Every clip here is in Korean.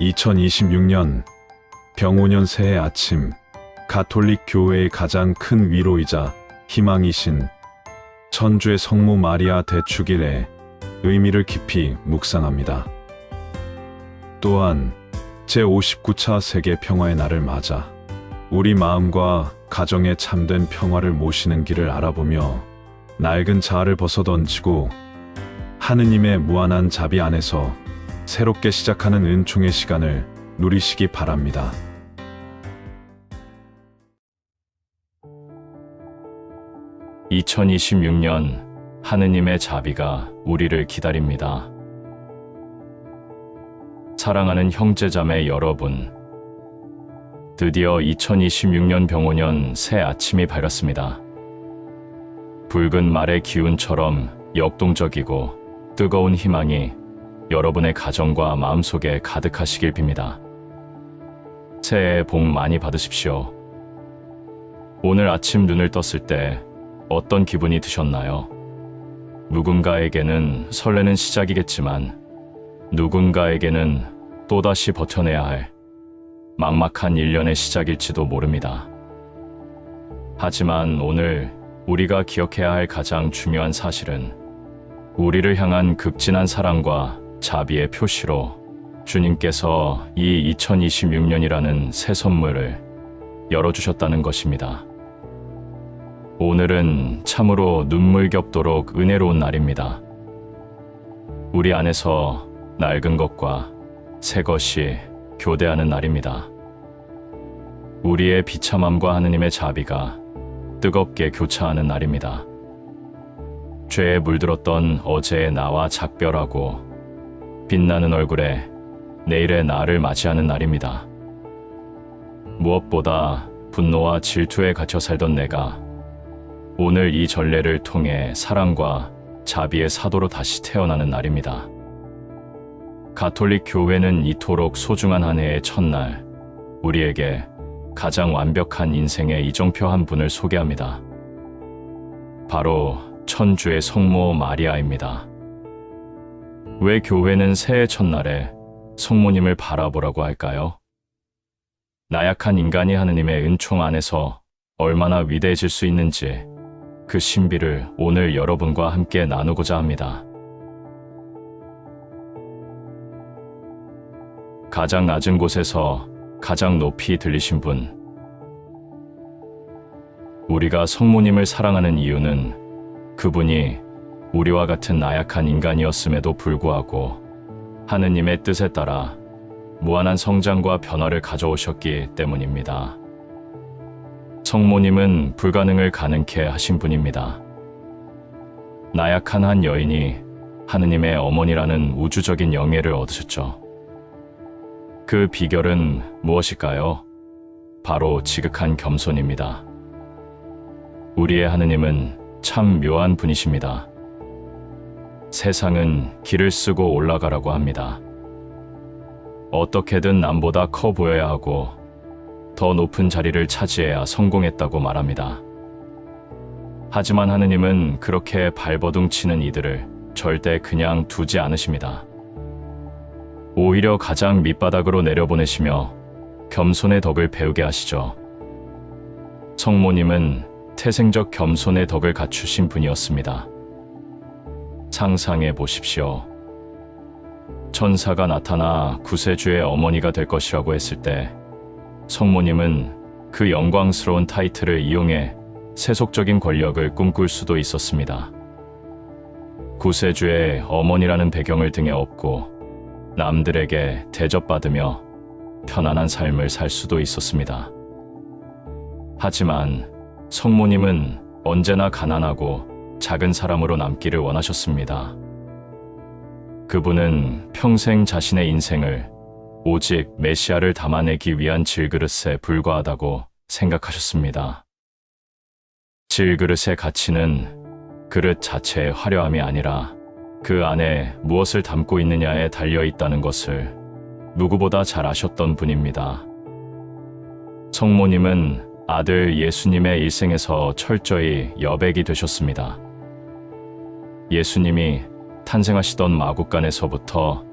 2026년 병오년 새해 아침, 가톨릭 교회의 가장 큰 위로이자 희망이신 천주의 성모 마리아 대축일의 의미를 깊이 묵상합니다. 또한 제59차 세계 평화의 날을 맞아 우리 마음과 가정의 참된 평화를 모시는 길을 알아보며 낡은 자아를 벗어던지고 하느님의 무한한 자비 안에서 새롭게 시작하는 은총의 시간을 누리시기 바랍니다. (2026년) 하느님의 자비가 우리를 기다립니다. 사랑하는 형제자매 여러분, 드디어 2026년 병오년 새 아침이 밝았습니다. 붉은 말의 기운처럼 역동적이고 뜨거운 희망이 여러분의 가정과 마음속에 가득하시길 빕니다. 새해 복 많이 받으십시오. 오늘 아침 눈을 떴을 때 어떤 기분이 드셨나요? 누군가에게는 설레는 시작이겠지만 누군가에게는 또다시 버텨내야 할 막막한 일련의 시작일지도 모릅니다. 하지만 오늘 우리가 기억해야 할 가장 중요한 사실은 우리를 향한 극진한 사랑과 자비의 표시로 주님께서 이 2026년이라는 새 선물을 열어주셨다는 것입니다. 오늘은 참으로 눈물겹도록 은혜로운 날입니다. 우리 안에서 낡은 것과 새 것이 교대하는 날입니다. 우리의 비참함과 하느님의 자비가 뜨겁게 교차하는 날입니다. 죄에 물들었던 어제의 나와 작별하고 빛나는 얼굴에 내일의 나를 맞이하는 날입니다. 무엇보다 분노와 질투에 갇혀 살던 내가 오늘 이 전례를 통해 사랑과 자비의 사도로 다시 태어나는 날입니다. 가톨릭 교회는 이토록 소중한 한 해의 첫날, 우리에게 가장 완벽한 인생의 이정표 한 분을 소개합니다. 바로 천주의 성모 마리아입니다. 왜 교회는 새해 첫날에 성모님을 바라보라고 할까요? 나약한 인간이 하느님의 은총 안에서 얼마나 위대해질 수 있는지 그 신비를 오늘 여러분과 함께 나누고자 합니다. 가장 낮은 곳에서 가장 높이 들리신 분. 우리가 성모님을 사랑하는 이유는 그분이 우리와 같은 나약한 인간이었음에도 불구하고 하느님의 뜻에 따라 무한한 성장과 변화를 가져오셨기 때문입니다. 성모님은 불가능을 가능케 하신 분입니다. 나약한 한 여인이 하느님의 어머니라는 우주적인 영예를 얻으셨죠. 그 비결은 무엇일까요? 바로 지극한 겸손입니다. 우리의 하느님은 참 묘한 분이십니다. 세상은 길을 쓰고 올라가라고 합니다. 어떻게든 남보다 커 보여야 하고 더 높은 자리를 차지해야 성공했다고 말합니다. 하지만 하느님은 그렇게 발버둥 치는 이들을 절대 그냥 두지 않으십니다. 오히려 가장 밑바닥으로 내려보내시며 겸손의 덕을 배우게 하시죠. 성모님은 태생적 겸손의 덕을 갖추신 분이었습니다. 상상해 보십시오. 천사가 나타나 구세주의 어머니가 될 것이라고 했을 때 성모님은 그 영광스러운 타이틀을 이용해 세속적인 권력을 꿈꿀 수도 있었습니다. 구세주의 어머니라는 배경을 등에 업고 남들에게 대접받으며 편안한 삶을 살 수도 있었습니다. 하지만 성모님은 언제나 가난하고 작은 사람으로 남기를 원하셨습니다. 그분은 평생 자신의 인생을 오직 메시아를 담아내기 위한 질그릇에 불과하다고 생각하셨습니다. 질그릇의 가치는 그릇 자체의 화려함이 아니라 그 안에 무엇을 담고 있느냐에 달려 있다는 것을 누구보다 잘 아셨던 분입니다. 성모님은 아들 예수님의 일생에서 철저히 여백이 되셨습니다. 예수님이 탄생하시던 마국간에서부터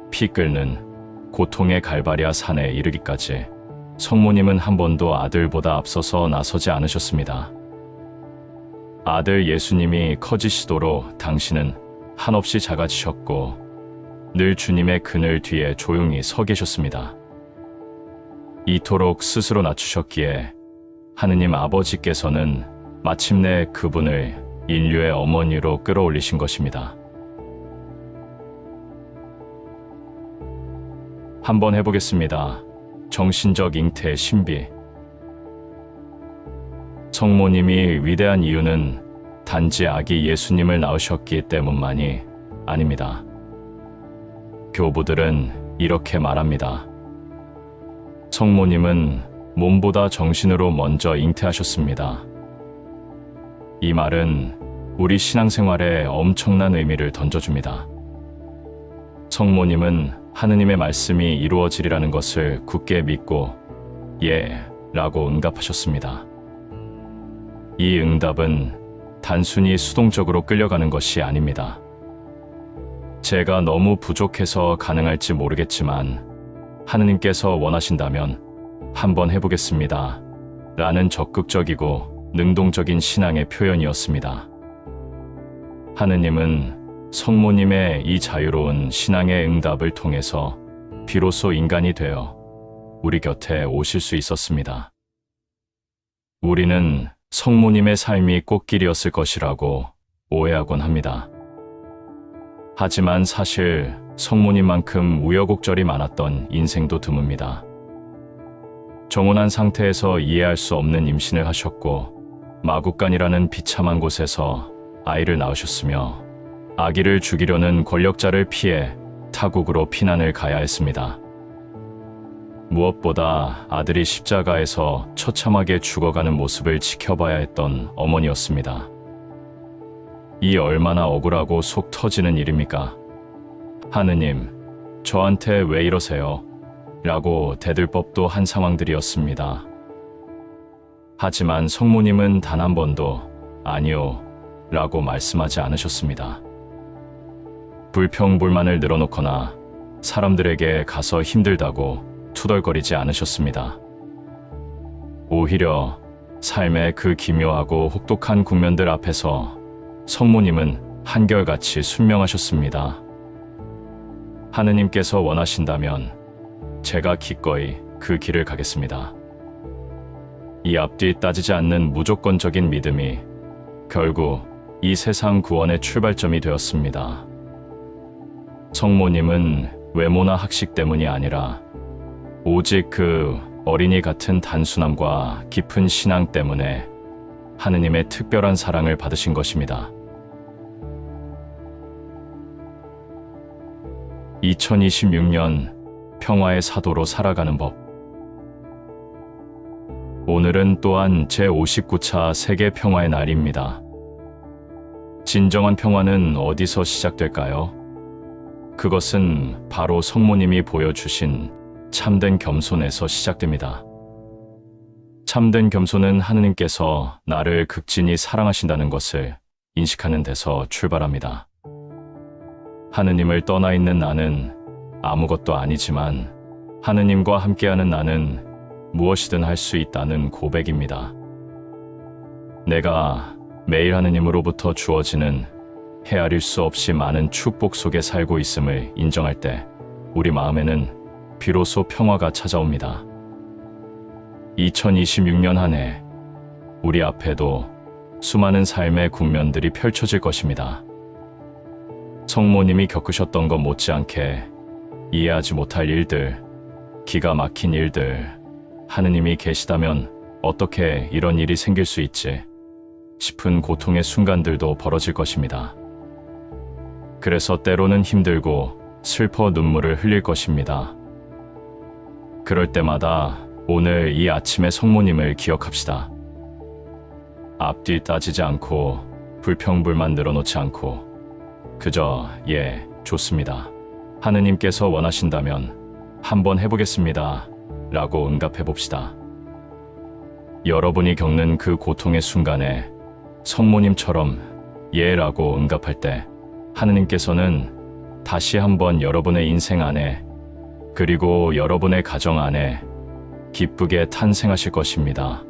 피 끓는 고통의 갈바리아 산에 이르기까지 성모님은 한 번도 아들보다 앞서서 나서지 않으셨습니다. 아들 예수님이 커지시도록 당신은 한없이 작아지셨고 늘 주님의 그늘 뒤에 조용히 서 계셨습니다. 이토록 스스로 낮추셨기에 하느님 아버지께서는 마침내 그분을 인류의 어머니로 끌어올리신 것입니다. 한번 해보겠습니다. 정신적 잉태의 신비. 성모님이 위대한 이유는 단지 아기 예수님을 낳으셨기 때문만이 아닙니다. 교부들은 이렇게 말합니다. 성모님은 몸보다 정신으로 먼저 잉태하셨습니다. 이 말은 우리 신앙생활에 엄청난 의미를 던져줍니다. 성모님은 하느님의 말씀이 이루어지리라는 것을 굳게 믿고 예 라고 응답하셨습니다. 이 응답은 단순히 수동적으로 끌려가는 것이 아닙니다. 제가 너무 부족해서 가능할지 모르겠지만 하느님께서 원하신다면 한번 해보겠습니다. 라는 적극적이고 능동적인 신앙의 표현이었습니다. 하느님은 성모님의 이 자유로운 신앙의 응답을 통해서 비로소 인간이 되어 우리 곁에 오실 수 있었습니다. 우리는 성모님의 삶이 꽃길이었을 것이라고 오해하곤 합니다. 하지만 사실 성모님만큼 우여곡절이 많았던 인생도 드뭅니다. 정혼한 상태에서 이해할 수 없는 임신을 하셨고 마국간이라는 비참한 곳에서 아이를 낳으셨으며 아기를 죽이려는 권력자를 피해 타국으로 피난을 가야 했습니다. 무엇보다 아들이 십자가에서 처참하게 죽어가는 모습을 지켜봐야 했던 어머니였습니다. 이 얼마나 억울하고 속 터지는 일입니까? 하느님, 저한테 왜 이러세요? 라고 대들 법도 한 상황들이었습니다. 하지만 성모님은 단 한 번도 아니요 라고 말씀하지 않으셨습니다. 불평불만을 늘어놓거나 사람들에게 가서 힘들다고 투덜거리지 않으셨습니다. 오히려 삶의 그 기묘하고 혹독한 국면들 앞에서 성모님은 한결같이 순명하셨습니다. 하느님께서 원하신다면 제가 기꺼이 그 길을 가겠습니다. 이 앞뒤 따지지 않는 무조건적인 믿음이 결국 이 세상 구원의 출발점이 되었습니다. 성모님은 외모나 학식 때문이 아니라 오직 그 어린이 같은 단순함과 깊은 신앙 때문에 하느님의 특별한 사랑을 받으신 것입니다. 2026년 평화의 사도로 살아가는 법. 오늘은 또한 제59차 세계 평화의 날입니다. 진정한 평화는 어디서 시작될까요? 그것은 바로 성모님이 보여주신 참된 겸손에서 시작됩니다. 참된 겸손은 하느님께서 나를 극진히 사랑하신다는 것을 인식하는 데서 출발합니다. 하느님을 떠나 있는 나는 아무것도 아니지만 하느님과 함께하는 나는 무엇이든 할 수 있다는 고백입니다. 내가 매일 하느님으로부터 주어지는 헤아릴 수 없이 많은 축복 속에 살고 있음을 인정할 때 우리 마음에는 비로소 평화가 찾아옵니다. 2026년 한 해 우리 앞에도 수많은 삶의 국면들이 펼쳐질 것입니다. 성모님이 겪으셨던 것 못지않게 이해하지 못할 일들, 기가 막힌 일들, 하느님이 계시다면 어떻게 이런 일이 생길 수 있지 싶은 고통의 순간들도 벌어질 것입니다. 그래서 때로는 힘들고 슬퍼 눈물을 흘릴 것입니다. 그럴 때마다 오늘 이 아침의 성모님을 기억합시다. 앞뒤 따지지 않고 불평불만 늘어놓지 않고 그저 예, 좋습니다. 하느님께서 원하신다면 한번 해보겠습니다. 라고 응답해봅시다. 여러분이 겪는 그 고통의 순간에 성모님처럼 예 라고 응답할 때 하느님께서는 다시 한번 여러분의 인생 안에 그리고 여러분의 가정 안에 기쁘게 탄생하실 것입니다.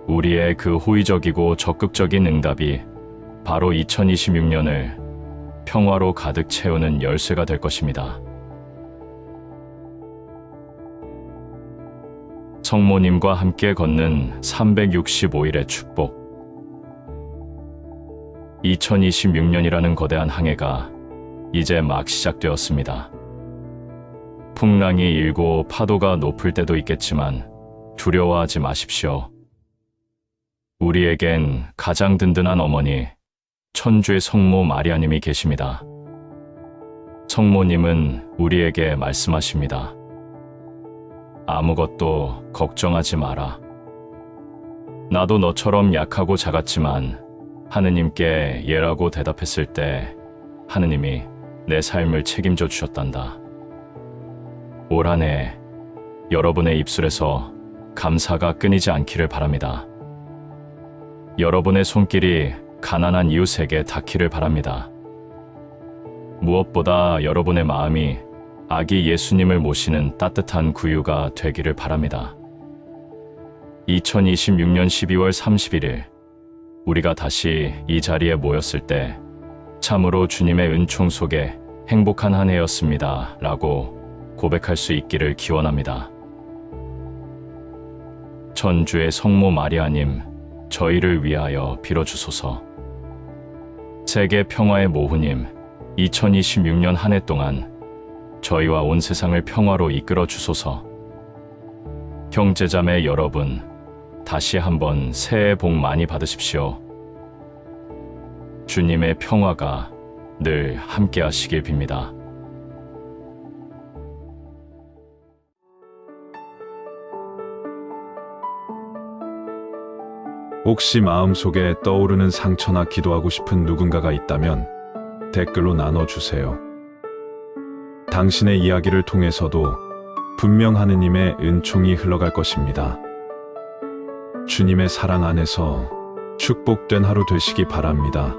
우리의 그 호의적이고 적극적인 응답이 바로 2026년을 평화로 가득 채우는 열쇠가 될 것입니다. 성모님과 함께 걷는 365일의 축복. 2026년이라는 거대한 항해가 이제 막 시작되었습니다. 풍랑이 일고 파도가 높을 때도 있겠지만 두려워하지 마십시오. 우리에겐 가장 든든한 어머니, 천주의 성모 마리아님이 계십니다. 성모님은 우리에게 말씀하십니다. 아무것도 걱정하지 마라. 나도 너처럼 약하고 작았지만 하느님께 예라고 대답했을 때 하느님이 내 삶을 책임져 주셨단다. 올 한 해 여러분의 입술에서 감사가 끊이지 않기를 바랍니다. 여러분의 손길이 가난한 이웃에게 닿기를 바랍니다. 무엇보다 여러분의 마음이 아기 예수님을 모시는 따뜻한 구유가 되기를 바랍니다. 2026년 12월 31일 우리가 다시 이 자리에 모였을 때 참으로 주님의 은총 속에 행복한 한 해였습니다 라고 고백할 수 있기를 기원합니다. 천주의 성모 마리아님, 저희를 위하여 빌어주소서. 세계 평화의 모후님, 2026년 한 해 동안 저희와 온 세상을 평화로 이끌어 주소서. 형제자매 여러분, 다시 한번 새해 복 많이 받으십시오. 주님의 평화가 늘 함께 하시길 빕니다. 혹시 마음속에 떠오르는 상처나 기도하고 싶은 누군가가 있다면 댓글로 나눠주세요. 당신의 이야기를 통해서도 분명 하느님의 은총이 흘러갈 것입니다. 주님의 사랑 안에서 축복된 하루 되시기 바랍니다.